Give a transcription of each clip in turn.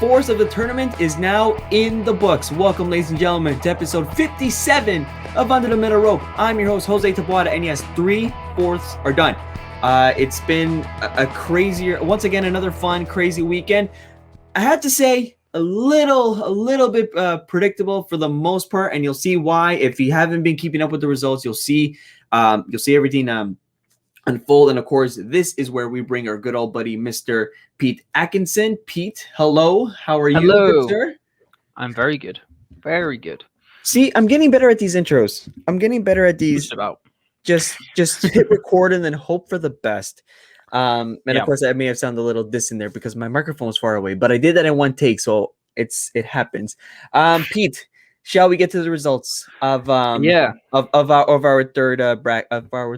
3/4 of the tournament is now in the books. Welcome, ladies and gentlemen, to episode 57 of Under the Middle Rope. I'm your host, Jose Taboada, and yes, 3/4 are done. It's been a crazier, once again, another fun, crazy weekend. I have to say, a little bit predictable for the most part, and you'll see why. If you haven't been keeping up with the results, you'll see everything unfold. And of course, this is where we bring our good old buddy, Mr. Pete Atkinson. Pete, hello. How are you, good sir? I'm very good. Very good. See, I'm getting better at these intros. I'm getting better at these. Just about. Just hit record and then hope for the best. Of course, I may have sounded a little distant there because my microphone was far away, but I did that in one take, so it happens. Pete, shall we get to the results of our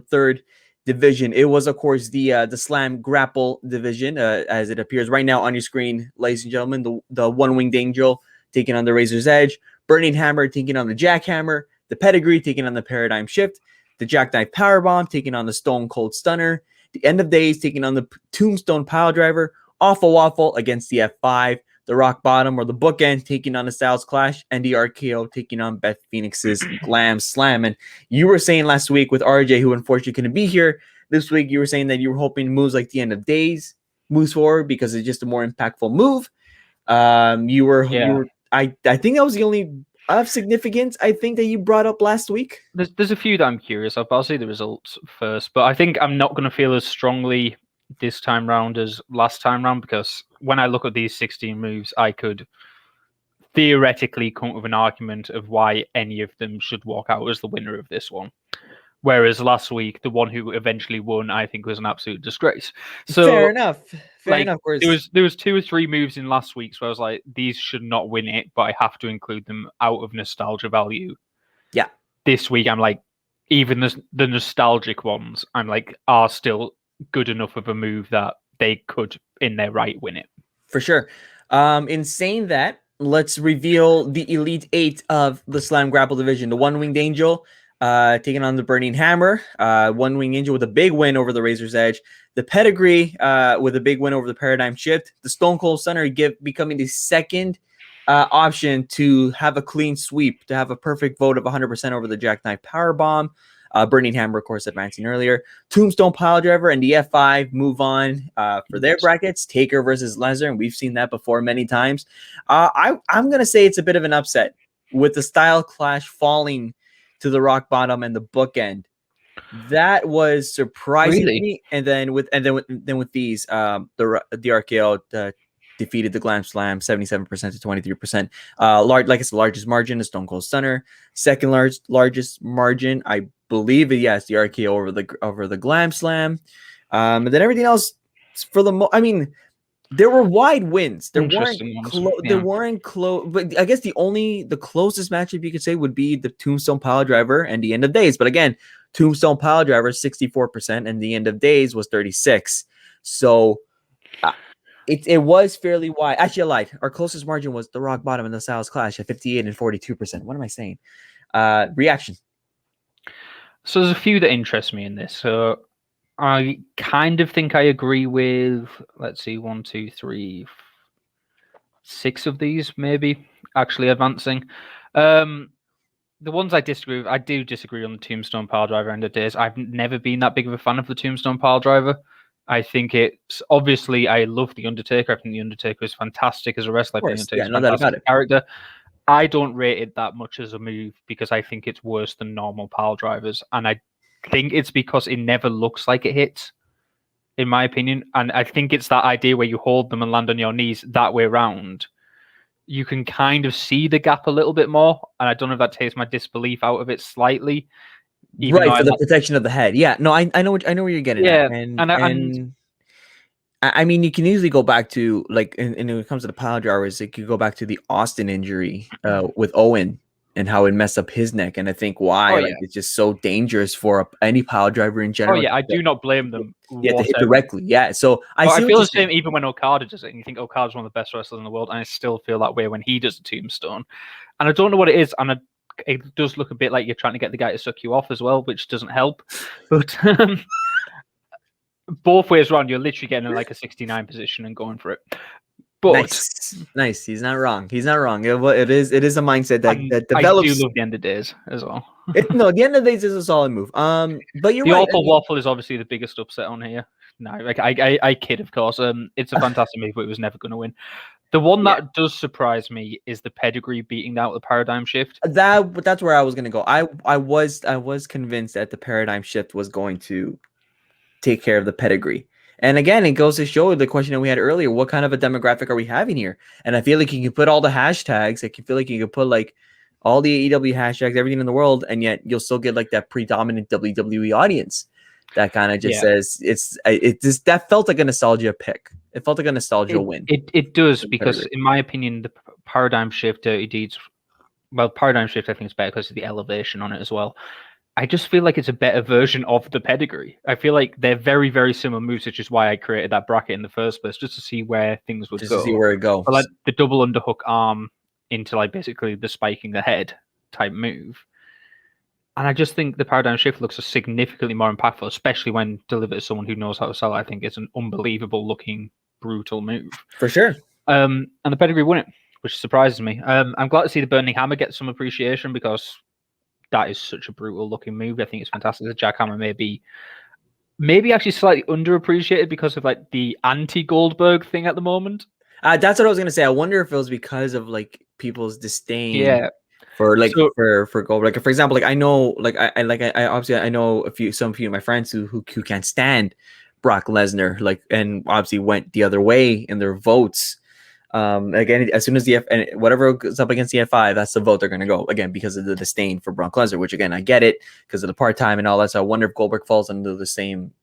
third division? It was, of course, the Slam Grapple division, as it appears right now on your screen, ladies and gentlemen. The One-Winged Angel taking on the Razor's Edge, Burning Hammer taking on the Jackhammer, the Pedigree taking on the Paradigm Shift, the Jackknife Powerbomb taking on the Stone Cold Stunner, the End of Days taking on the Tombstone Piledriver, Awful Waffle against the F5, the Rock Bottom or the Bookend taking on the Styles Clash, and the RKO taking on Beth Phoenix's Glam Slam. And you were saying last week with RJ, who unfortunately couldn't be here this week, you were saying that you were hoping moves like the End of Days moves forward because it's just a more impactful move. I think that was the only of significance I think that you brought up last week. There's a few that I'm curious of, but I'll see the results first. But I think I'm not going to feel as strongly this time round as last time round, because when I look at these 16 moves, I could theoretically come up with an argument of why any of them should walk out as the winner of this one. Whereas last week, the one who eventually won, I think, was an absolute disgrace. So fair enough. Of course. There was 2 or 3 moves in last week's where I was like, these should not win it, but I have to include them out of nostalgia value. Yeah. This week, I'm like, even the nostalgic ones, I'm like, are still good enough of a move that they could, in their right, win it. For sure. In saying that, let's reveal the Elite 8 of the Slam Grapple division. The One-Winged Angel taking on the Burning Hammer. One-Winged Angel with a big win over the Razor's Edge. The Pedigree with a big win over the Paradigm Shift. The Stone Cold Stunner becoming the second option to have a clean sweep, to have a perfect vote of 100% over the Jackknife Powerbomb. Burning Hammer, of course, advancing earlier. Tombstone Piledriver and the F5 move on for their brackets. Taker versus Lesnar, and we've seen that before many times. I'm going to say it's a bit of an upset with the Style Clash falling to the Rock Bottom and the Bookend. That was surprising to me. And then with these, the RKO defeated the Glam Slam 77% to 23%. Largest margin is Stone Cold Stunner. Second largest margin, I believe the RKO over the Glam Slam. And then everything else there were wide wins. There weren't close. But I guess the closest matchup you could say would be the Tombstone Piledriver and the End of Days. But again, Tombstone Piledriver 64% and the End of Days was 36%. So it was fairly wide. Actually, I lied. Our closest margin was the Rock Bottom and the Styles Clash at 58 and 42%. What am I saying? Reaction. So there's a few that interest me in this. So I kind of think I agree with, let's see, 1, 2, 3, 6 of these maybe actually advancing. The ones I disagree with, I do disagree on the Tombstone Piledriver End of Days. I've never been that big of a fan of the Tombstone Piledriver. I think it's obviously, I love The Undertaker. I think The Undertaker is fantastic as a wrestler. I think The Undertaker is a fantastic character. I don't rate it that much as a move because I think it's worse than normal Piledrivers. And I think it's because it never looks like it hits, in my opinion. And I think it's that idea where you hold them and land on your knees that way around. You can kind of see the gap a little bit more. And I don't know if that takes my disbelief out of it slightly. Right, for the protection of the head. Yeah, no, I know where you're getting at. And I mean, you can easily go back to, like, and when it comes to the Piledrivers, it could go back to the Austin injury with Owen and how it messed up his neck. And I think it's just so dangerous for any Piledriver in general. Oh, yeah, I do not blame them. Yeah, to hit directly. Yeah, so I feel the same even when Okada does it. And you think Okada's one of the best wrestlers in the world. And I still feel that way when he does a Tombstone. And I don't know what it is. And it does look a bit like you're trying to get the guy to suck you off as well, which doesn't help. But both ways around, you're literally getting in like a 69 position and going for it. But Nice. He's not wrong. He's not wrong. It is a mindset and that I do develops. love the end of days as well. No, the end of the days is a solid move. But you're The right. awful waffle is obviously the biggest upset on here. No, like I kid, of course. It's a fantastic move, but it was never going to win. The one Yeah. that does surprise me is the pedigree beating out the paradigm shift. That's where I was gonna go. I was convinced that the paradigm shift was going to take care of the pedigree. And again, it goes to show the question that we had earlier: what kind of a demographic are we having here? And I feel like you can put all the hashtags. I feel like you could put like all the AEW hashtags, everything in the world, and yet you'll still get like that predominant WWE audience that kind of just says that felt like a nostalgia pick. It felt like a nostalgia win. It does, because in my opinion, the paradigm shift, Dirty Deeds. Well, paradigm shift I think is better because of the elevation on it as well. I just feel like it's a better version of the pedigree. I feel like they're very, very similar moves, which is why I created that bracket in the first place, just to see where things would go. To see where it goes. But like the double underhook arm into like basically the spiking the head type move. And I just think the paradigm shift looks significantly more impactful, especially when delivered to someone who knows how to sell. I think it's an unbelievable looking, brutal move. For sure. And the pedigree won it, which surprises me. I'm glad to see the Burning Hammer get some appreciation, because that is such a brutal looking move. I think it's fantastic. The jackhammer maybe actually slightly underappreciated because of like the anti-Goldberg thing at the moment. That's what I was gonna say. I wonder if it was because of like people's disdain for like for Goldberg. Like for example, like I know, like I obviously I know some few of my friends who can't stand Brock Lesnar, like, and obviously went the other way in their votes. Again, as soon as the whatever goes up against the F5, that's the vote they're going to go, again, because of the disdain for Brock Lesnar, which again, I get it because of the part-time and all that. So I wonder if Goldberg falls under the same.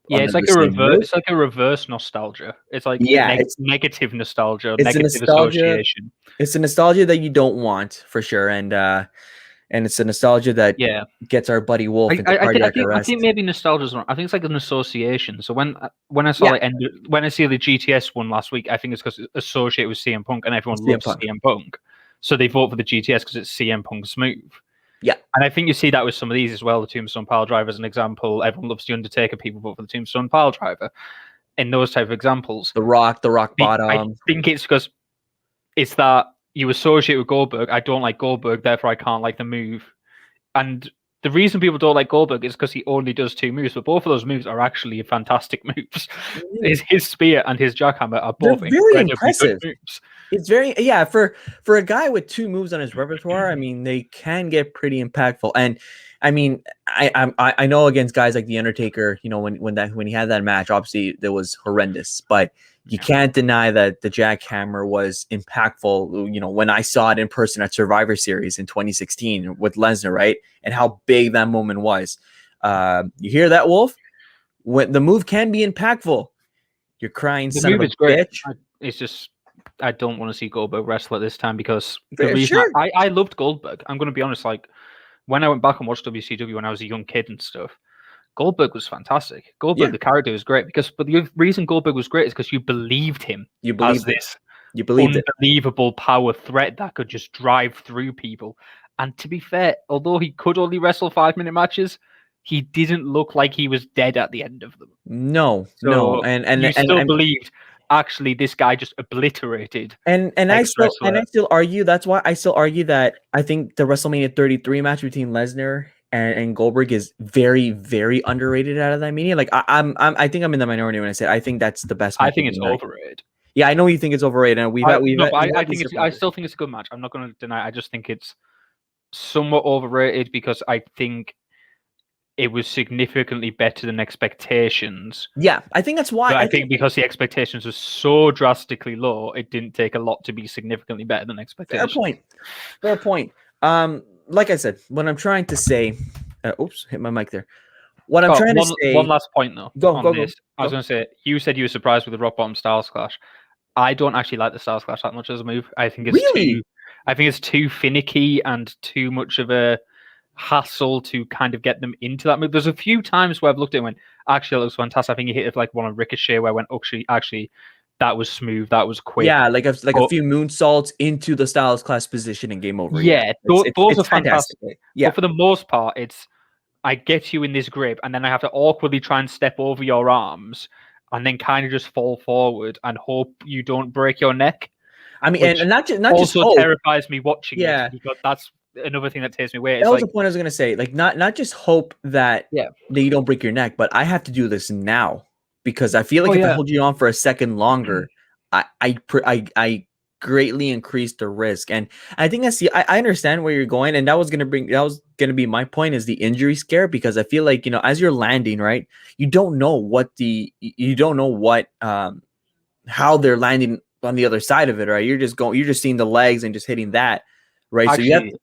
Yeah, it's like a reverse. It's like a reverse nostalgia. It's like it's negative nostalgia, negative association. It's a nostalgia that you don't want for sure, and it's a nostalgia that gets our buddy Wolf into cardiac arrest. I think maybe nostalgia's wrong. I think it's like an association. So when I saw when I see the GTS one last week, I think it's because it's associated with CM Punk, and everyone loves CM Punk, so they vote for the GTS because it's CM Punk's move. Yeah, and I think you see that with some of these as well. The Tombstone Pile Driver as an example. Everyone loves the Undertaker. People vote for the Tombstone Pile Driver. In those type of examples, the Rock Bottom. I think it's because it's that you associate with Goldberg. I don't like Goldberg, therefore I can't like the move. And the reason people don't like Goldberg is because he only does two moves, but both of those moves are actually fantastic moves. His spear and his jackhammer are both very impressive moves. It's very for a guy with two moves on his repertoire. I mean, they can get pretty impactful. And I mean, I know against guys like the Undertaker, you know, when he had that match, obviously that was horrendous, but you can't deny that the jackhammer was impactful. You know, when I saw it in person at Survivor Series in 2016 with Lesnar, right, and how big that moment was. You hear that, Wolf? When the move can be impactful, you're crying. The move is great. It's just I don't want to see Goldberg wrestle at this time, because the reason I loved Goldberg. I'm going to be honest. Like when I went back and watched WCW when I was a young kid and stuff, Goldberg was fantastic. Goldberg, the character, was great but the reason Goldberg was great is because you believed him. You believed this. You believed unbelievable power threat that could just drive through people. And to be fair, although he could only wrestle 5-minute matches, he didn't look like he was dead at the end of them. No. And you still believed. Actually, this guy just obliterated. And I still argue. That's why I still argue that I think the WrestleMania 33 match between Lesnar and Goldberg is very, very underrated out of that media. Like I think I'm in the minority when I say I think that's the best. I think it's overrated. Yeah, I know you think it's overrated, and I still think it's a good match. I'm not going to deny. I just think it's somewhat overrated because I think it was significantly better than expectations. Yeah, I think that's why. But I think because the expectations were so drastically low, it didn't take a lot to be significantly better than expectations. Fair point. Like I said, what I'm trying to say. Oops, hit my mic there. What I'm trying to say. One last point though. Go. I was going to say, you said you were surprised with the Rock Bottom Styles Clash. I don't actually like the Styles Clash that much as a move. I think it's too finicky and too much of a hassle to kind of get them into that move. There's a few times where I've looked at it and went, actually, it looks fantastic. I think he hit it like one on Ricochet where I went, actually, that was smooth. That was quick. Yeah, like a few moonsaults into the Styles Clash position and game over. Yeah, those are fantastic. Yeah, but for the most part, it's I get you in this grip, and then I have to awkwardly try and step over your arms, and then kind of just fall forward and hope you don't break your neck. I mean, Which and not just also hope. terrifies me watching Yeah. it, because that's another thing that takes me away. It's That was like, the point I was gonna say. Like, not just hope that yeah, you don't break your neck, but I have to do this now because I feel like oh if I yeah, hold you on for a second longer, I greatly increase the risk. And I think I understand where you're going, and that was gonna be my point, is the injury scare, because I feel like, as you're landing, right, you don't know what how they're landing on the other side of it, right? You're just seeing the legs and just hitting that, right? So you have actually,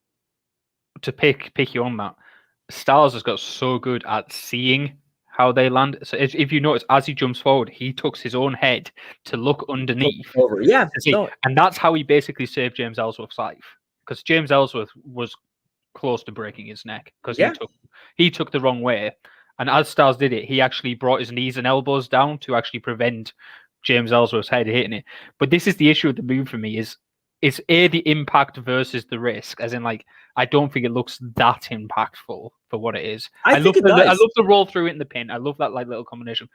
to pick you on that, Styles has got so good at seeing how they land. So if you notice, as he jumps forward, he tucks his own head to look underneath over. Yeah, to see, no, and that's how he basically saved James Ellsworth's life. Because James Ellsworth was close to breaking his neck because yeah, he took the wrong way, and as Styles did it, he actually brought his knees and elbows down to actually prevent James Ellsworth's head hitting it. But this is the issue with the move for me: is it's the impact versus the risk. As in, like, I don't think it looks that impactful for what it is. I think it does. I love the roll through it in the pin. I love that like little combination.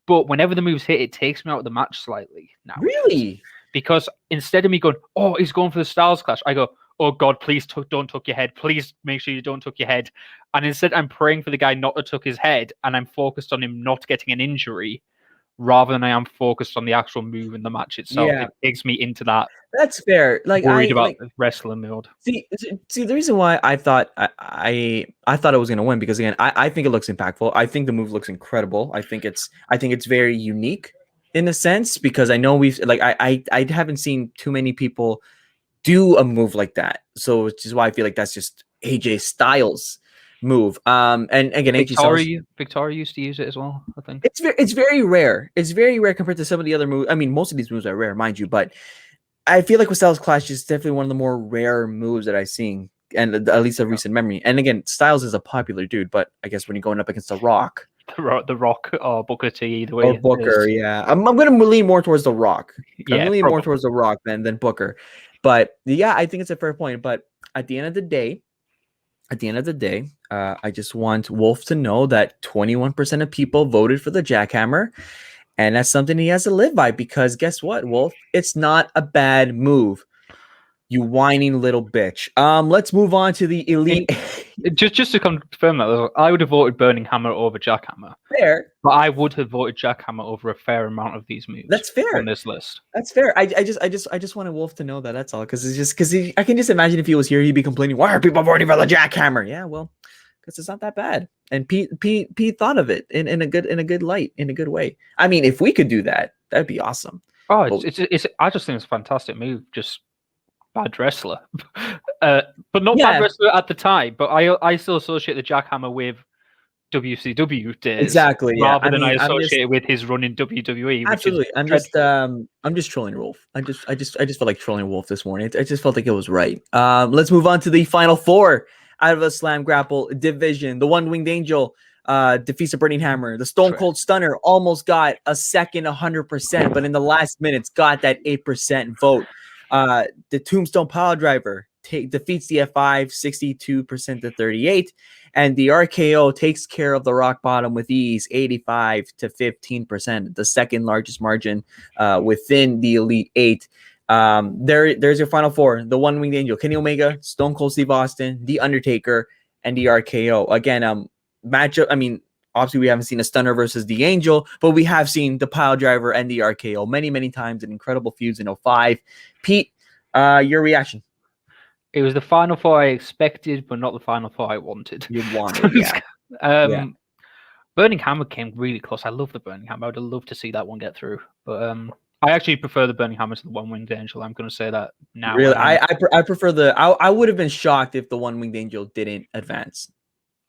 But whenever the moves hit, it takes me out of the match slightly nowadays. Really? Because instead of me going, oh, he's going for the Styles Clash, I go, oh God, please don't tuck your head. Please make sure you don't tuck your head. And instead, I'm praying for the guy not to tuck his head, and I'm focused on him not getting an injury, rather than I am focused on the actual move in the match itself. Yeah. It takes me into that That's fair. Like, worried about wrestling mode. See, the reason why I thought I thought it was gonna win, because again, I think it looks impactful. I think the move looks incredible. I think it's very unique in a sense, because I know I haven't seen too many people do a move like that. So, which is why I feel like that's just AJ Styles move. And again, AJ Styles, Victoria used to use it as well, I think. it's very rare. It's very rare compared to some of the other moves. I mean, most of these moves are rare, mind you, but I feel like with Styles Clash is definitely one of the more rare moves that I've seen, and at least of recent memory. And again, Styles is a popular dude, but I guess when you're going up against The Rock, The Rock or Booker T, either way, or Booker, yeah, I'm going to lean more towards The Rock. Yeah, I'm leaning more towards The Rock than Booker. But yeah, I think it's a fair point. But at the end of the day, I just want Wolf to know that 21% of people voted for the jackhammer. And that's something he has to live by, because guess what, Wolf? It's not a bad move. You whining little bitch. Let's move on to the Elite. Just to confirm that, I would have voted Burning Hammer over Jackhammer. Fair. But I would have voted Jackhammer over a fair amount of these moves. That's fair on this list. That's fair. I just wanted Wolf to know that. That's all. Because I can just imagine if he was here, he'd be complaining, why are people voting for the jackhammer? Yeah, well, because it's not that bad. And Pete thought of it in a good light, in a good way. I mean, if we could do that, that'd be awesome. Oh, it's I just think it's a fantastic move. Just bad wrestler, but not bad wrestler at the time. But I still associate the jackhammer with WCW days, exactly, rather than I associate it with his run in WWE. Absolutely, I'm just trolling Wolf. I just felt like trolling Wolf this morning. I just felt like it was right. Let's move on to the final four out of the Slam Grapple division. The One Winged Angel defeats the Burning Hammer. The Stone Cold Stunner almost got a second 100%, but in the last minutes got that 8% vote. The Tombstone Pile Driver defeats the F5 62% to 38, and the RKO takes care of the Rock Bottom with ease, 85 to 15%, the second largest margin within the Elite Eight. There's your final four: the One Winged Angel, Kenny Omega, Stone Cold Steve Austin, the Undertaker, and the RKO. Again, matchup. I mean, obviously we haven't seen a Stunner versus the Angel, but we have seen the Pile Driver and the RKO many times in incredible feuds in 05. Pete, your reaction? It was the final four I expected, but not the final four I wanted. You wanted, yeah. Burning Hammer came really close. I love the Burning Hammer. I would have loved to see that one get through, but I actually prefer the Burning Hammer to the One Winged Angel. I'm going to say that now. Really, I prefer I would have been shocked if the One Winged Angel didn't advance.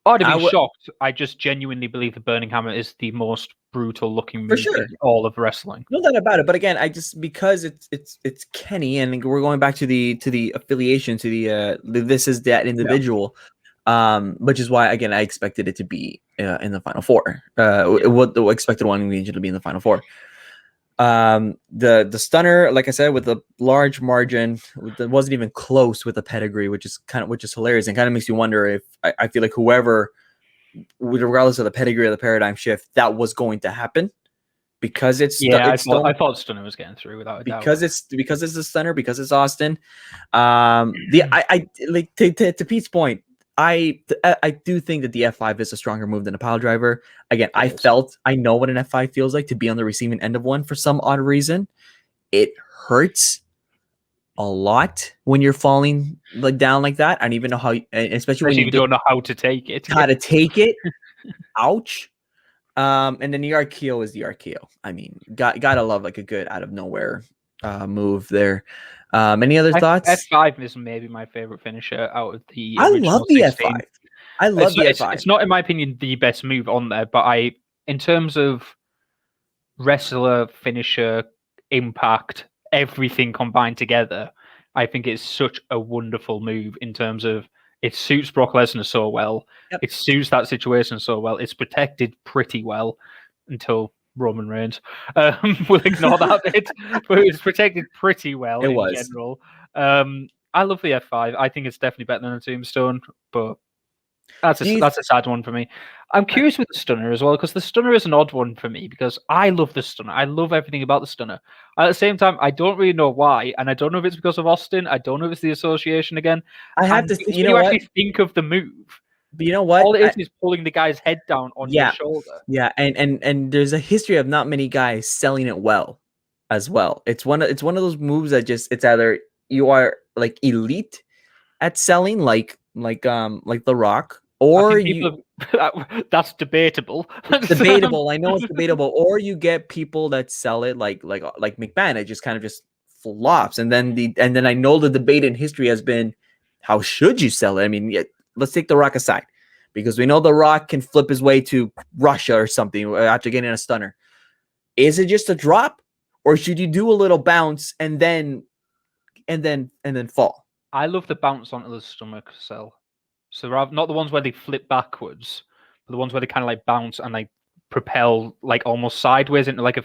I'd have been shocked. I just genuinely believe the Burning Hammer is the most brutal looking move in all of wrestling. No doubt about it. But again, because it's Kenny, and we're going back to the affiliation, to the this is that individual, which is why again I expected it to be in the final four. What the expected One Winged Angel to be in the final four. The Stunner, like I said, with a large margin, that wasn't even close with the pedigree, which is hilarious, and kind of makes you wonder if I feel like whoever, regardless of the pedigree or the paradigm shift, that was going to happen. because Yeah, it's Stone, I thought Stunner was getting through without a doubt. because it's a stunner, because it's Austin. The I like to Pete's point. I do think that the F5 is a stronger move than a pile driver. Again, I know what an F5 feels like to be on the receiving end of one for some odd reason. It hurts a lot when you're falling like down like that. I don't even know how, especially when you don't know how to take it. how to take it. Ouch. And then the RKO is the RKO. I mean, gotta love like a good out of nowhere move there. Any other thoughts? F5 is maybe my favorite finisher out of the I original love the 16. F5. I love the F5. It's not, in my opinion, the best move on there, but in terms of wrestler, finisher, impact, everything combined together, I think it's such a wonderful move in terms of it suits Brock Lesnar so well. Yep. It suits that situation so well. It's protected pretty well until Roman Reigns. We'll ignore that bit, but it's protected pretty well general. I love the F5. I think it's definitely better than a Tombstone, but that's a sad one for me. I'm curious with the Stunner as well, because the Stunner is an odd one for me, because I love the Stunner. I love everything about the Stunner. At the same time, I don't really know why, and I don't know if it's because of Austin. I don't know if it's the association again. I have to, you know, actually think of the move. But you know what? All it is pulling the guy's head down on your shoulder. Yeah, and there's a history of not many guys selling it well, as well. It's one of those moves that just, it's either you are like elite at selling, like The Rock, or that's debatable. Debatable. I know it's debatable. Or you get people that sell it like McMahon. It just kind of just flops, and then I know the debate in history has been, how should you sell it? I mean, let's take The Rock aside, because we know The Rock can flip his way to Russia or something after getting a stunner. Is it just a drop, or should you do a little bounce and then fall? I love the bounce onto the stomach sell. So not the ones where they flip backwards, but the ones where they kind of like bounce and like propel like almost sideways into like a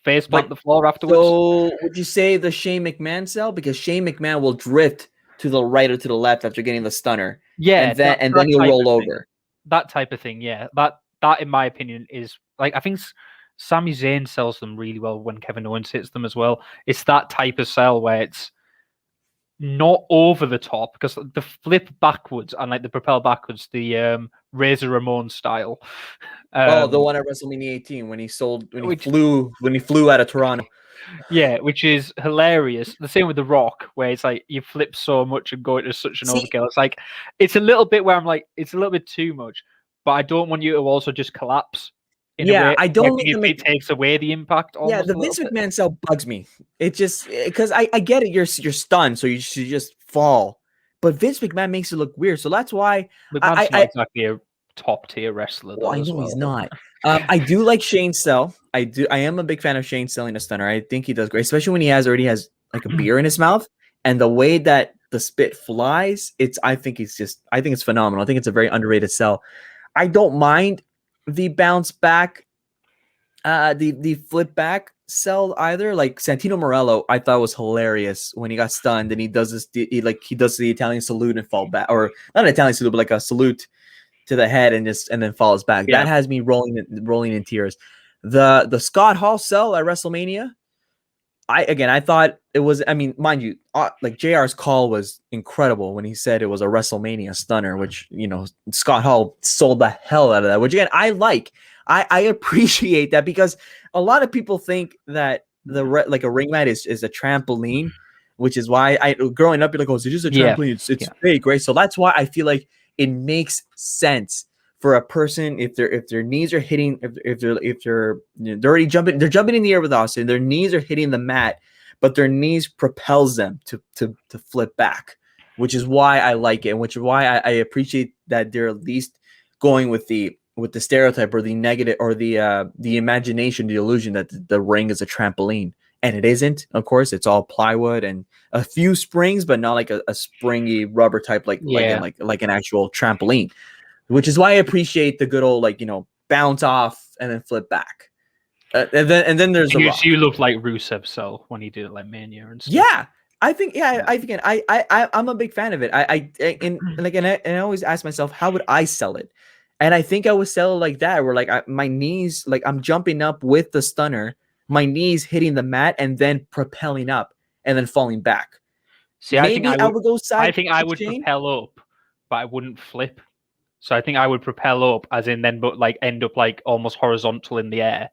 face plant the floor afterwards. So would you say the Shane McMahon sell? Because Shane McMahon will drift to the right or to the left after getting the stunner. Yeah, and then he'll roll over. That type of thing, yeah. That in my opinion is like, I think Sami Zayn sells them really well when Kevin Owens hits them as well. It's that type of sell where it's not over the top, because the flip backwards and like the propel backwards, the Razor Ramon style. The one at WrestleMania 18 when he flew out of Toronto. Yeah, which is hilarious. The same with The Rock, where it's like you flip so much and go into such an overkill. It's like, it's a little bit where I'm like, it's a little bit too much, but I don't want you to also just collapse. I don't think it takes away the impact. Yeah, the Vince McMahon sell bugs me. It just, because I get it, you're stunned, so you should just fall. But Vince McMahon makes it look weird, so that's why McMahon's not exactly a top tier wrestler. Though, I know he's not. I do like Shane sell. I am a big fan of Shane selling a stunner. I think he does great, especially when he already has like a beer in his mouth, and the way that the spit flies. I think it's phenomenal. I think it's a very underrated sell. I don't mind the bounce back, the flip back sell either. Like Santino Morello, I thought was hilarious when he got stunned and he does this. He does the Italian salute and fall back, or not an Italian salute, but like a salute to the head and then falls back. Yeah. That has me rolling in tears. The Scott Hall sell at WrestleMania, I thought it was, I mean, mind you, like JR's call was incredible when he said it was a WrestleMania stunner, which, you know, Scott Hall sold the hell out of that, which again, I appreciate that, because a lot of people think that like a ring mat is a trampoline, which is why growing up, you're like, oh, it's just a trampoline. It's fake, right? So that's why I feel like it makes sense for a person, if their knees are hitting, if they're already jumping in the air with Austin, their knees are hitting the mat, but their knees propels them to flip back, which is why I like it, and which is why I appreciate that they're at least going with the stereotype or the negative or the imagination, the illusion that the ring is a trampoline, and it isn't. Of course, it's all plywood and a few springs, but not like a springy rubber type like an actual trampoline. Which is why I appreciate the good old, like, you know, bounce off and then flip back. And then there's the Rock. You look like Rusev so when he did it like Mania and stuff. Yeah, I think I'm a big fan of it. I always ask myself, how would I sell it? And I think I would sell it like that, where like my knees, like I'm jumping up with the stunner, my knees hitting the mat, and then propelling up and then falling back. See, Maybe I would go I side think I would chain. propel up, but I wouldn't flip. So I think I would propel up, as in then, but like end up like almost horizontal in the air,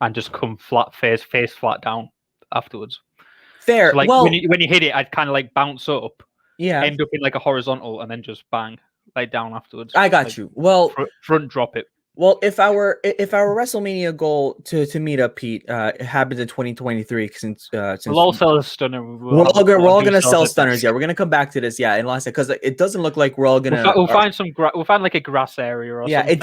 and just come flat face flat down afterwards. Fair. So like Well, when you hit it, I'd kind of like bounce up, yeah, end up in like a horizontal, and then just bang like down afterwards. I got Like you. Well, front drop it. well, if our WrestleMania goal to meet up, Pete, it happens in 2023 We'll since all sell a stunner. We'll have a we're vote on all who gonna sells sell it stunners. best. Yeah, we're gonna come back to this. Yeah, in last because it doesn't look like we're all gonna. We'll find some. We'll find like a grass area or Yeah, something.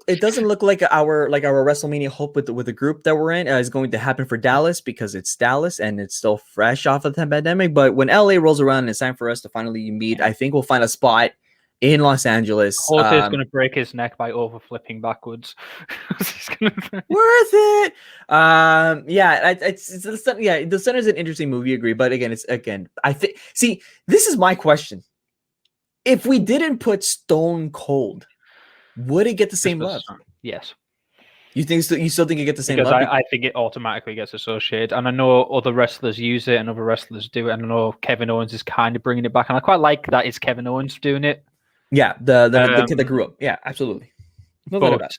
it doesn't look like our WrestleMania hope with the group that we're in is going to happen for Dallas because it's Dallas and it's still fresh off of the pandemic. But when LA rolls around and it's time for us to finally meet, I think we'll find a spot in Los Angeles. Jose's going to break his neck by over flipping backwards. Worth it. Yeah, the Sun is an interesting movie. Agree, but again, I think. See, this is my question. If we didn't put Stone Cold, would it get the same love? Yes. You still think it get the same because love? I think it automatically gets associated, and I know other wrestlers use it and other wrestlers do it, and I know Kevin Owens is kind of bringing it back, and I quite like that it's Kevin Owens doing it. Yeah, the kid that grew up. Yeah, absolutely. No doubt about it.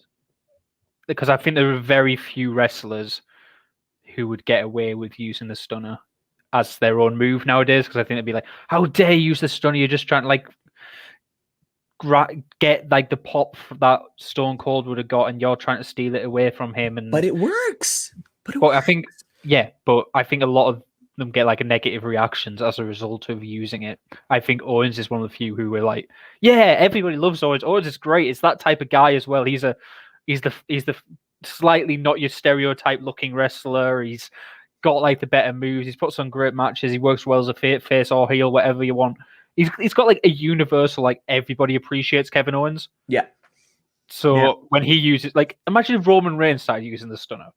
Because I think there are very few wrestlers who would get away with using the stunner as their own move nowadays. Because I think they'd be like, "How dare you use the stunner? You're just trying to like get like the pop that Stone Cold would have got, and you're trying to steal it away from him." And but it works. I think but I think a lot of them get like a negative reactions as a result of using it. I think Owens is one of the few who were like, "Yeah, everybody loves Owens. Owens is great. It's that type of guy as well. He's the slightly not your stereotype looking wrestler. He's got like the better moves. He's put some great matches. He works well as a face or heel, whatever you want. He's got like a universal, like everybody appreciates Kevin Owens. Yeah. So when he uses, like, imagine if Roman Reigns started using the stunner.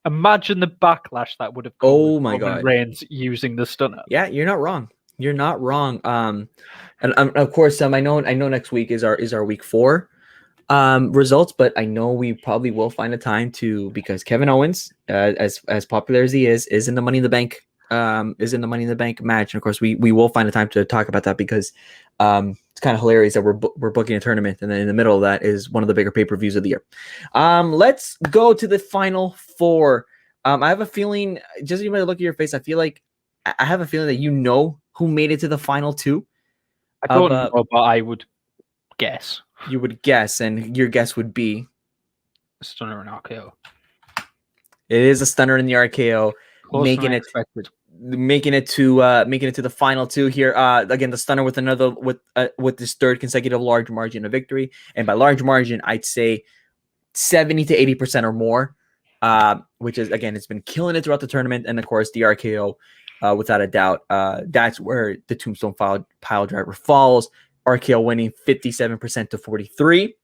Imagine the backlash that would have come with Roman Reigns using the stunner. Yeah, you're not wrong. You're not wrong. And of course, I know next week is our week 4 results, but I know we probably will find a time to, because Kevin Owens, as popular as he is in the Money in the Bank match, and of course we will find a time to talk about that, because it's kind of hilarious that we're booking a tournament, and then in the middle of that is one of the bigger pay-per-views of the year. Let's go to the final 4. I have a feeling, just even look at your face, I have a feeling that you know who made it to the final 2. I don't know, but I would guess. You would guess, and your guess would be a stunner and RKO. It is a stunner in the RKO, making it to the final 2 here. Again, the stunner with this 3rd consecutive large margin of victory, and by large margin, I'd say 70 to 80% or more. Which is, again, it's been killing it throughout the tournament, and of course the RKO, without a doubt, that's where the Tombstone pile driver falls. RKO winning 57% to 43.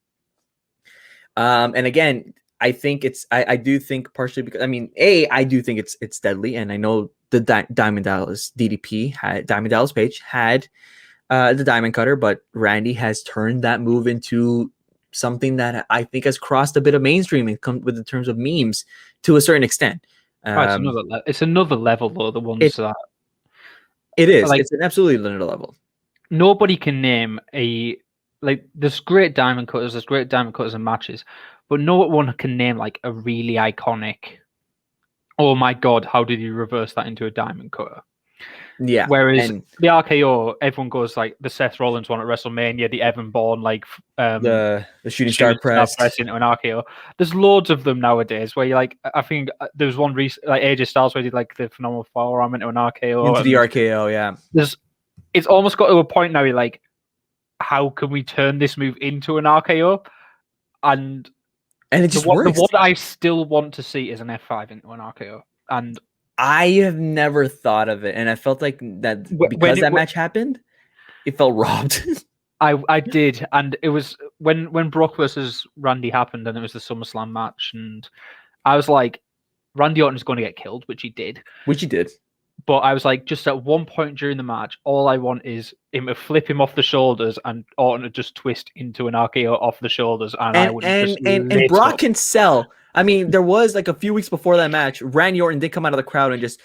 And again, I think I do think partially because I do think it's deadly, and I know the Diamond Dallas Page had the Diamond Cutter, but Randy has turned that move into something that I think has crossed a bit of mainstream in terms of memes to a certain extent. It's another level though. The ones that it is, like, it's an absolutely another level. Nobody can name there's great diamond cutters, and matches, but no one can name like a really iconic, oh my god, how did you reverse that into a diamond cutter? Yeah. Whereas the RKO, everyone goes like the Seth Rollins one at WrestleMania, the Evan Bourne, like the shooting star press into an RKO. There's loads of them nowadays where you like, I think there was one recent, like AJ Styles, where he did like the phenomenal forearm into an RKO. Into the RKO, yeah. It's almost got to a point now, you're like, how can we turn this move into an RKO? And it just works. The one I still want to see is an F5 into an RKO. And I have never thought of it, and I felt like that because that match happened, it felt robbed. I did, and it was when Brock versus Randy happened, and it was the SummerSlam match, and I was like, Randy Orton is going to get killed, which he did. But I was like, just at one point during the match, all I want is him to flip him off the shoulders and Orton to just twist into an RKO off the shoulders, and I And would have and just and and lit Brock up. can sell. I mean, there was like a few weeks before that match, Randy Orton did come out of the crowd and just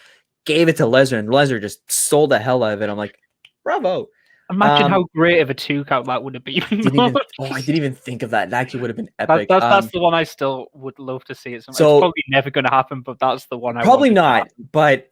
gave it to Lesnar, and Lesnar just sold the hell out of it. I'm like, bravo. Imagine Um, how great of a 2 count that would have been. I didn't even think of that. That actually would have been That, epic. that's the one I still would love to see. It's So probably never going to happen, but that's the one I probably wanted to not, happen. but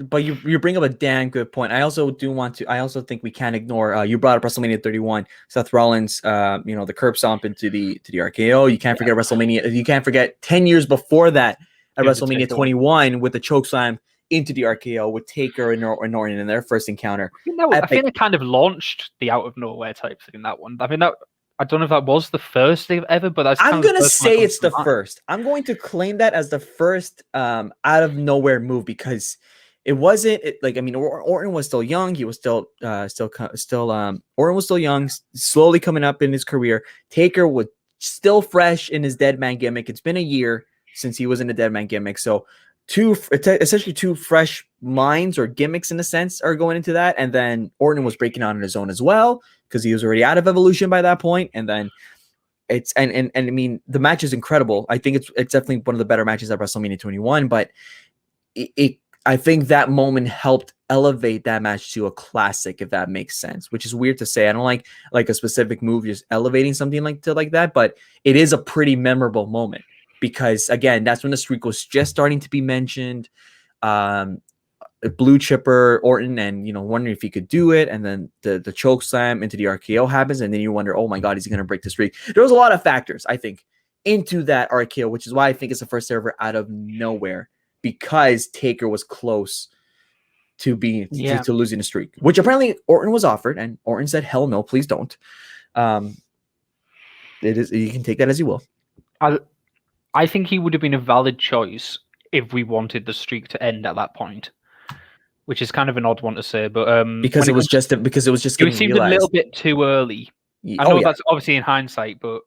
but you bring up a damn good point. I also do want to. I also think we can't ignore. You brought up WrestleMania 31, Seth Rollins. The curb stomp into the RKO. You can't forget WrestleMania. You can't forget 10 years before that at Here's the WrestleMania Taker one. 21 with the choke slam into the RKO with Taker and Orton in their first encounter. I think they kind of launched the out of nowhere type thing. That one. I mean, I don't know if that was the first they've ever, but that's I'm kind of gonna the first one that say comes it's to the mind. first. I'm going to claim that as the first out of nowhere move because it wasn't like I mean Orton was still young. He was still Orton was still young, slowly coming up in his career. Taker was still fresh in his dead man gimmick. It's been a year since he was in the dead man gimmick, so essentially two fresh minds or gimmicks in a sense are going into that. And then Orton was breaking out on his own as well because he was already out of Evolution by that point, and then it's and I mean the match is incredible. I think it's definitely one of the better matches at WrestleMania 21. But I think that moment helped elevate that match to a classic, if that makes sense. Which is weird to say. I don't like a specific move just elevating something like that, but it is a pretty memorable moment because again, that's when the streak was just starting to be mentioned. Um, Blue Chipper Orton, and wondering if he could do it, and then the choke slam into the RKO happens, and then you wonder, oh my god, he's going to break the streak. There was a lot of factors, I think, into that RKO, which is why I think it's the first server out of nowhere because Taker was close to losing the streak, which apparently Orton was offered, and Orton said, "Hell no, please don't." It is, you can take that as you will. I think he would have been a valid choice if we wanted the streak to end at that point, which is kind of an odd one to say, but because it was just getting seemed realized. a little bit too early. I know that's obviously in hindsight, but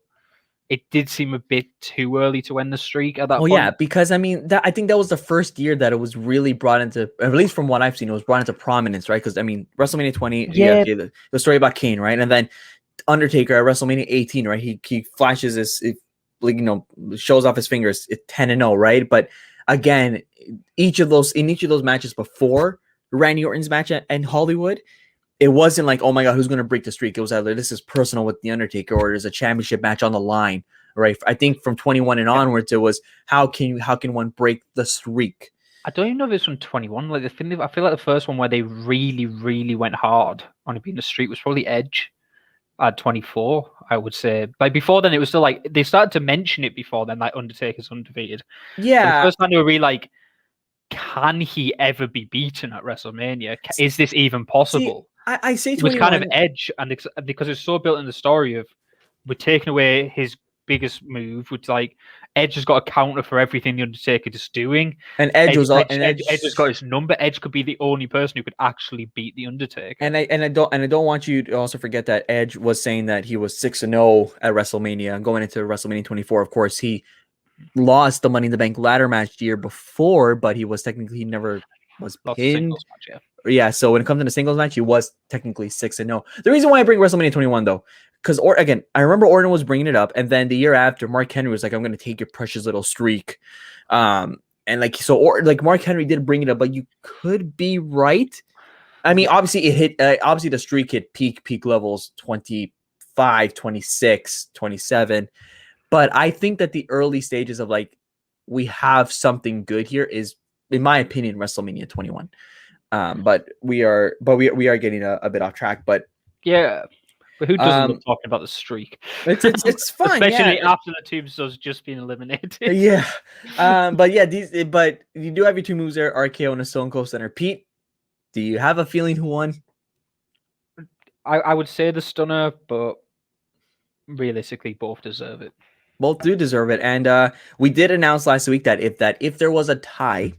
it did seem a bit too early to end the streak at that point. Yeah, because I mean, I think that was the first year that it was really brought into, at least from what I've seen, it was brought into prominence, right? Because I mean, WrestleMania 20, the story about Kane, right? And then Undertaker at WrestleMania 18, right? He flashes shows off his fingers, 10-0, right? But again, each of those matches before Randy Orton's match in Hollywood, it wasn't like, oh my god, who's going to break the streak? It was either this is personal with the Undertaker or there's a championship match on the line, right? I think from 21 and onwards, it was how can one break the streak? I don't even know if it's from 21. I feel like the first one where they really, really went hard on it being the streak was probably Edge at 24. I would say, like before then, it was still like they started to mention it before then, like Undertaker's undefeated. Yeah, but the first time they were really like, can he ever be beaten at WrestleMania? Is this even possible? See, I say 21. It was kind of Edge, and because it's so built in the story of we're taking away his biggest move, which like Edge has got a counter for everything the Undertaker is doing, and Edge has got his number. Edge could be the only person who could actually beat the Undertaker. And I don't want you to also forget that Edge was saying that he was 6-0 at WrestleMania going into WrestleMania 24. Of course, he lost the Money in the Bank ladder match the year before, but he never was pinned. Yeah, so when it comes to the singles match, he was technically 6-0. The reason why I bring WrestleMania 21 though, because again, I remember Orton was bringing it up, and then the year after, Mark Henry was like, "I'm going to take your precious little streak," and Mark Henry did bring it up, but you could be right. I mean, obviously it hit. Obviously, the streak hit peak levels 25, 26, 27. But I think that the early stages of like we have something good here is, in my opinion, WrestleMania 21. But we are getting a bit off track. But yeah, but who doesn't love talking about the streak? It's fun, especially after the Tombstone's just been eliminated. Yeah, but you do have your two moves there, RKO and a Stone Cold Stunner. Pete, do you have a feeling who won? I would say the Stunner, but realistically, both deserve it. Both do deserve it, and we did announce last week that if there was a tie,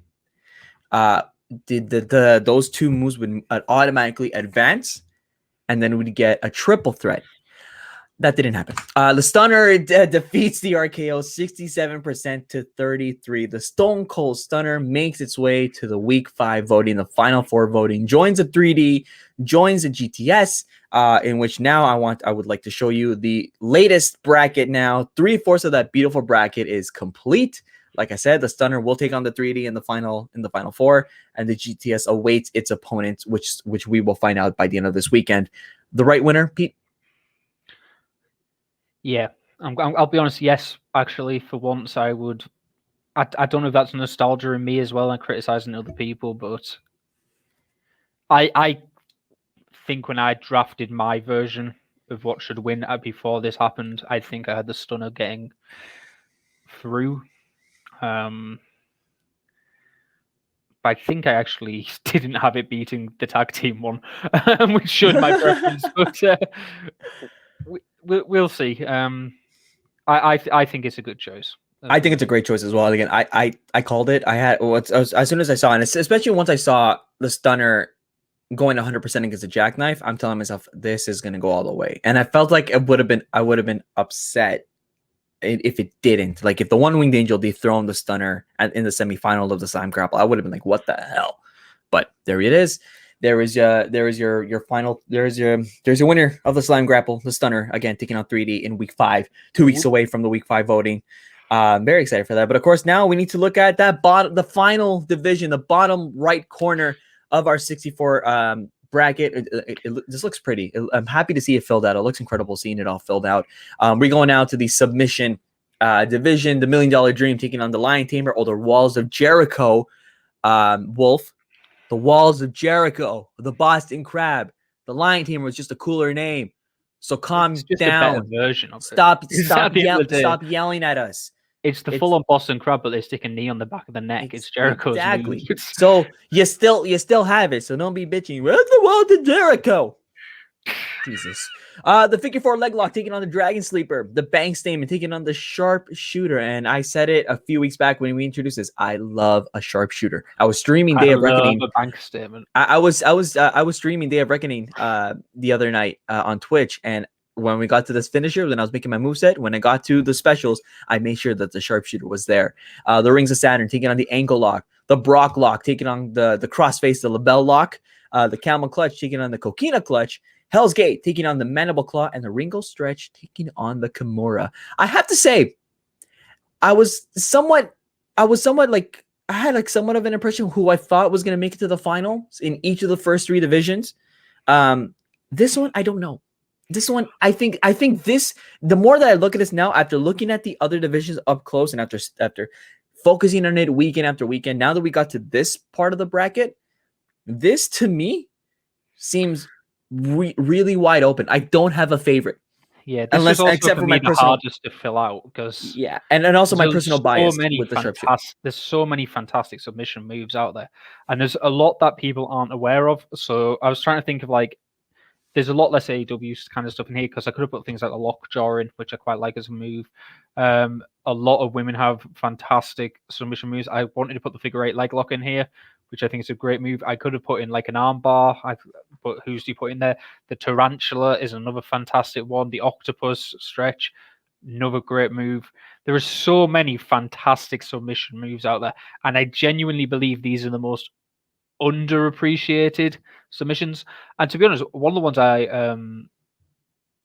those two moves would automatically advance, and then we'd get a triple threat. That didn't happen. The Stunner defeats the RKO 67% to 33. The Stone Cold Stunner makes its way to the Week 5 voting, the Final 4 voting, joins the 3D, joins the GTS, in which now I would like to show you the latest bracket now. 3/4 of that beautiful bracket is complete. Like I said, the Stunner will take on the 3D in the final 4, and the GTS awaits its opponents, which we will find out by the end of this weekend. The right winner, Pete? Yeah, I'll be honest. Yes, actually, for once, I would. I don't know if that's nostalgia in me as well and criticizing other people, but I think when I drafted my version of what should win before this happened, I think I had the Stunner getting through. But I think I actually didn't have it beating the tag team one, which showed my preference. But we'll see. I think it's a good choice. I think it's a great choice as well. Again, I called it. I had as soon as I saw it, and especially once I saw the Stunner going 100% against the Jackknife, I'm telling myself this is going to go all the way. And I felt like I would have been upset if it didn't. Like if the One Winged Angel dethroned the Stunner in the semifinal of the Slam Grapple, I would have been like, what the hell? But there it is. There is your final. There's your winner of the Slam Grapple, the Stunner, again taking on 3D in Week 5, 2 weeks away from the Week 5 voting. I'm very excited for that. But of course, now we need to look at the final division, the bottom right corner of our 64 bracket. This looks pretty. I'm happy to see it filled out. It looks incredible seeing it all filled out. We're going now to the submission division, the $1 Million Dream taking on the Lion Tamer or the Walls of Jericho. Wolf, the Walls of Jericho, the Boston Crab. The Lion Tamer was just a cooler name. So calm down. A better version of stop yelling at us. It's the full-on Boston Crab, but they stick a knee on the back of the neck. It's Jericho's exactly. So you still have it. So don't be bitching. Where's the Walls of Jericho? Jesus. The Figure 4 leg lock taking on the Dragon Sleeper. The Bank Statement taking on the Sharp Shooter. And I said it a few weeks back when we introduced this. I love a Sharp Shooter. I was streaming Day of Reckoning. A Bank Statement. I was streaming Day of Reckoning the other night on Twitch, and when we got to this finisher, then I was making my moveset. When I got to the specials, I made sure that the Sharpshooter was there. The Rings of Saturn taking on the Ankle Lock. The Brock Lock taking on the Crossface, the Label Lock. The Camel Clutch taking on the Coquina Clutch. Hell's Gate taking on the Mandible Claw. And the Ringo Stretch taking on the Kimura. I have to say, I had like somewhat of an impression who I thought was going to make it to the finals in each of the first 3 divisions. This one, I don't know. This one, I think this, the more that I look at this now, after looking at the other divisions up close and after focusing on it weekend after weekend, now that we got to this part of the bracket, this to me seems really wide open. I don't have a favorite. Yeah, this except for my personal, hardest to fill out because and also my personal bias with the Sharpshooter. There's so many fantastic submission moves out there, and there's a lot that people aren't aware of. So I was trying to think of like, there's a lot less AEW kind of stuff in here because I could have put things like the lockjaw in, which I quite like as a move. A lot of women have fantastic submission moves. I wanted to put the figure 8 leg lock in here, which I think is a great move. I could have put in like an arm bar, but who's do you put in there? The tarantula is another fantastic one. The octopus stretch, another great move. There are so many fantastic submission moves out there, and I genuinely believe these are the most underappreciated submissions. And to be honest, one of the ones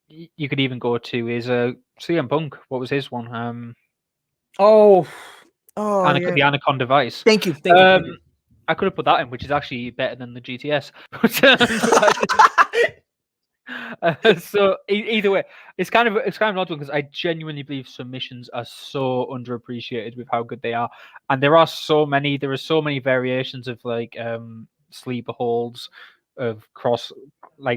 you could even go to is CM Punk. What was his one? The Anaconda Vice. Thank you. I could have put that in, which is actually better than the GTS. So either way, it's kind of an odd one because I genuinely believe submissions are so underappreciated with how good they are, and there are so many variations of like sleeper holds, of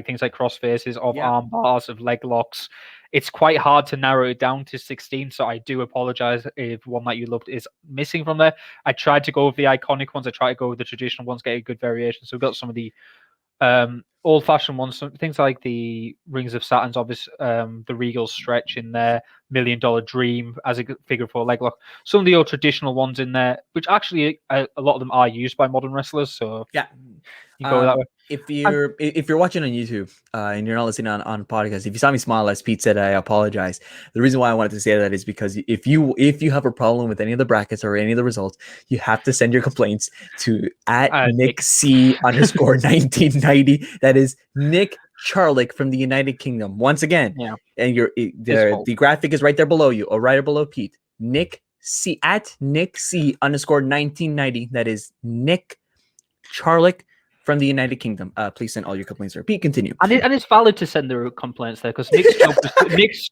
things like cross faces, of arm bars, of leg locks. It's quite hard to narrow it down to 16, so I do apologize if one that you loved is missing from there. I tried to go with the iconic ones. I tried to go with the traditional ones, get a good variation. So we've got some of the old-fashioned ones, things like the Rings of Saturn's, obviously, the Regal Stretch in there, $1 Million Dream as a figure for leg lock. Some of the old traditional ones in there, which actually a lot of them are used by modern wrestlers. So Yeah. you go that way. If you're watching on YouTube and you're not listening on podcast, if you saw me smile as Pete said, I apologize. The reason why I wanted to say that is because if you have a problem with any of the brackets or any of the results, you have to send your complaints to at Nick C _ 1990. That is Nick Charlick from the United Kingdom. Once again, Yeah. and the graphic is right there below you, or right below Pete. Nick C at Nick C _ 1990. That is Nick Charlick from the United Kingdom. Please send all your complaints there. Pete, continue. And it's valid to send their complaints there because Nick's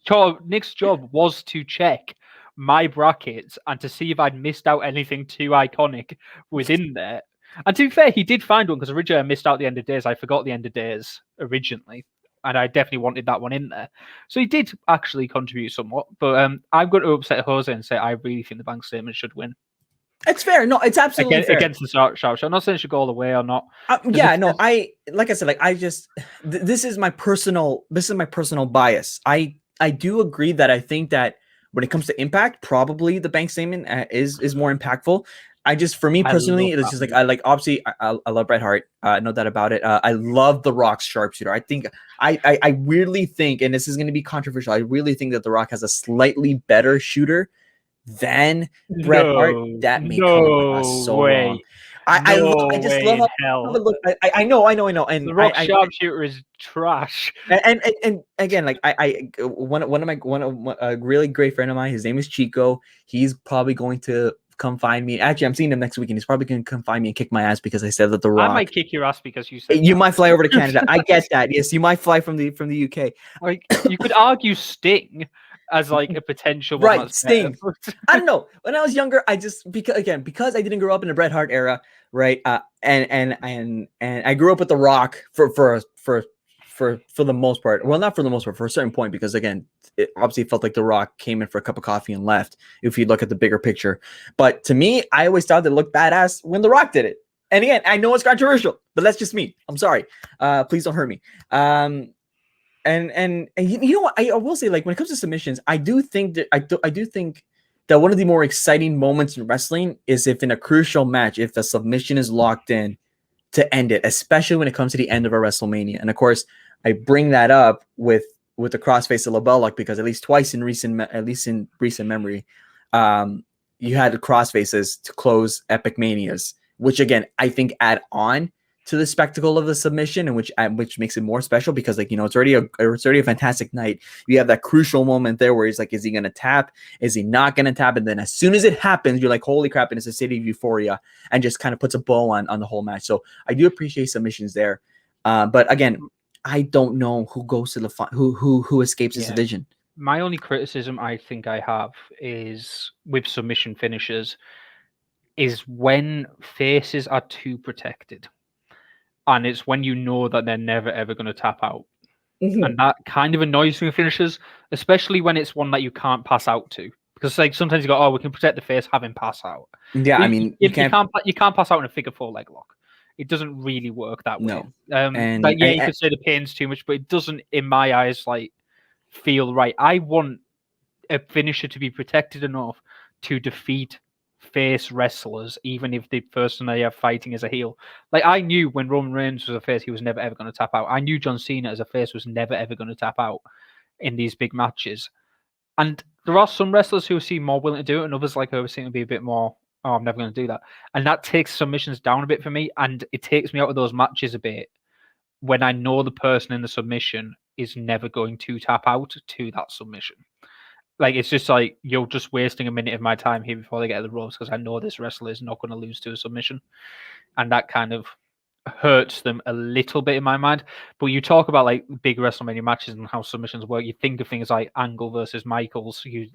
job was to check my brackets and to see if I'd missed out anything too iconic within there. And to be fair, he did find one because originally I missed out the End of Days. I forgot the End of Days originally, and I definitely wanted that one in there. So he did actually contribute somewhat. But I'm going to upset Jose and say I really think the bank statement should win. It's fair. No, it's absolutely fair. Against the sharp show. I'm not saying it should go all the way or not. This is my personal bias. I do agree that I think that when it comes to impact, probably the bank statement is more impactful. For me personally, it's just like obviously I love Bret Hart, no doubt about it. I love The Rock's sharpshooter. I think I weirdly think, and this is going to be controversial, I really think that The Rock has a slightly better shooter than Bret Hart. That may come across so wrong. I love how look. I know. And The Rock sharpshooter is trash. And again, like one of a really great friend of mine. His name is Chico. He's probably going to come find me. Actually, I'm seeing him next week, and he's probably going to come find me and kick my ass because I said that The Rock. I might kick your ass because you said you might fly over to Canada. I get that. Yes, you might fly from the UK. Like you could argue Sting as like a potential one. Right, Sting. I don't know. When I was younger, because I didn't grow up in the Bret Hart era, right? And I grew up with The Rock for the most part. Well, not for the most part, for a certain point, because again, it obviously felt like The Rock came in for a cup of coffee and left. If you look at the bigger picture, but to me, I always thought it looked badass when The Rock did it. And again, I know it's controversial, but that's just me. I'm sorry. Please don't hurt me. And you know what? I will say, like, when it comes to submissions, I do think that one of the more exciting moments in wrestling is if in a crucial match, if a submission is locked in to end it, especially when it comes to the end of a WrestleMania. And of course, I bring that up with the crossface of LaBelle Lock because at least twice in recent memory, you had the crossfaces to close Epic Manias, which again I think add on to the spectacle of the submission, and which makes it more special because, like, you know, it's already a fantastic night. You have that crucial moment there where he's like, is he gonna tap? Is he not gonna tap? And then as soon as it happens, you're like, holy crap! And it's a state of euphoria, and just kind of puts a bow on the whole match. So I do appreciate submissions there, but again, I don't know who goes to the who escapes this division. My only criticism I think I have is with submission finishers is when faces are too protected. And it's when you know that they're never, ever going to tap out. Mm-hmm. And that kind of annoys me with finishers, especially when it's one that you can't pass out to. Because like sometimes you go, oh, we can protect the face, have him pass out. Yeah, but I mean, you can't pass out in a figure 4 leg lock. It doesn't really work that way. No. You could say the pain's too much, but it doesn't, in my eyes, like feel right. I want a finisher to be protected enough to defeat face wrestlers, even if the person they are fighting is a heel. Like, I knew when Roman Reigns was a face, he was never ever going to tap out. I knew John Cena as a face was never ever going to tap out in these big matches. And there are some wrestlers who seem more willing to do it, and others, like who seem to be a bit more, oh, I'm never going to do that. And that takes submissions down a bit for me, and it takes me out of those matches a bit when I know the person in the submission is never going to tap out to that submission. Like, it's just like, you're just wasting a minute of my time here before they get to the ropes because I know this wrestler is not going to lose to a submission. And that kind of hurts them a little bit in my mind. But you talk about like big WrestleMania matches and how submissions work. You think of things like Angle versus Michaels. You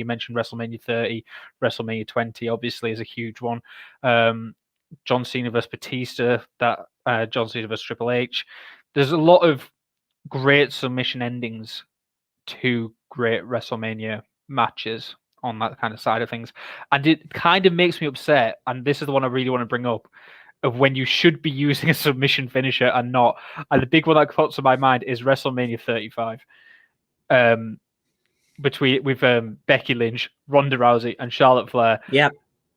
mentioned WrestleMania 30, WrestleMania 20 obviously is a huge one. John Cena versus Batista, John Cena versus Triple H. There's a lot of great submission endings to great WrestleMania matches on that kind of side of things. And it kind of makes me upset, and this is the one I really want to bring up, of when you should be using a submission finisher and not. And the big one that pops in my mind is WrestleMania 35. with Becky Lynch, Ronda Rousey, and Charlotte Flair. Yeah.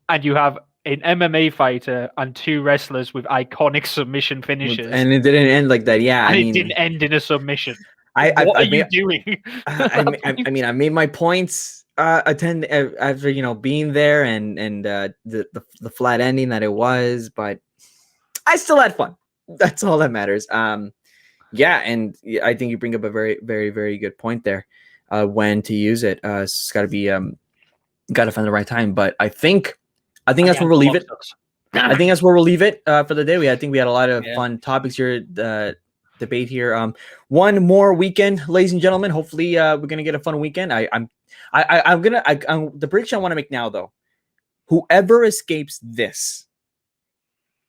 And you have an MMA fighter and two wrestlers with iconic submission finishes. And it didn't end like that. Yeah. And it didn't end in a submission. What are you doing? I mean, I made my points after being there and the flat ending that it was, but I still had fun. That's all that matters. Yeah, and I think you bring up a very, very, very good point there. When to use it, it's got to be got to find the right time. But I think that's where we'll leave it. I think that's where we'll leave it for the day. I think we had a lot of fun topics here. Debate here. One more weekend, ladies and gentlemen. Hopefully, we're gonna get a fun weekend. I'm the prediction I want to make now, though. Whoever escapes this,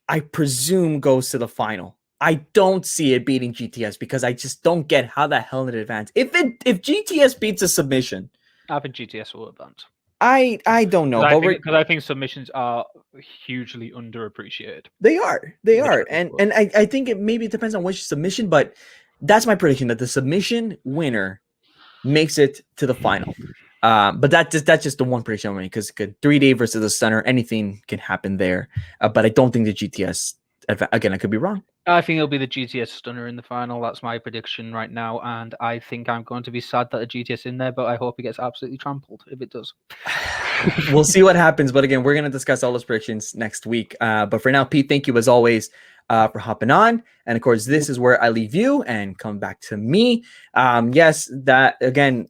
I presume goes to the final. I don't see it beating GTS because I just don't get how the hell it advance. If GTS beats a submission, I think GTS will advance. I don't know, because I think submissions are hugely underappreciated. They are, and I think it depends on which submission, but that's my prediction that the submission winner makes it to the final. But that's just the one prediction I'm making because 3-day versus the stunner, anything can happen there. But I don't think the GTS. Again, I could be wrong. I think it'll be the GTS stunner in the final. That's my prediction right now, and I think I'm going to be sad that the GTS in there, but I hope it gets absolutely trampled if it does. We'll see what happens, but again, we're going to discuss all those predictions next week. But for now, Pete, thank you as always for hopping on, and of course, this is where I leave you and come back to me. Yes, that again.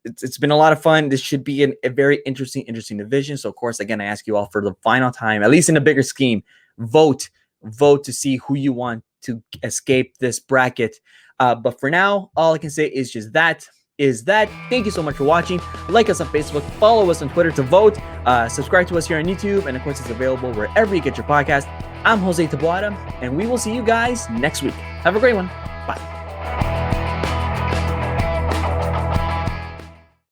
It's been a lot of fun. This should be a very interesting division. So, of course, again, I ask you all for the final time, at least in a bigger scheme, vote to see who you want to escape this bracket. But for now, all I can say is just that. Thank you so much for watching. Like us on Facebook, follow us on Twitter to vote, subscribe to us here on YouTube, and of course, it's available wherever you get your podcast. I'm Jose Taboada, and we will see you guys next week. Have a great one.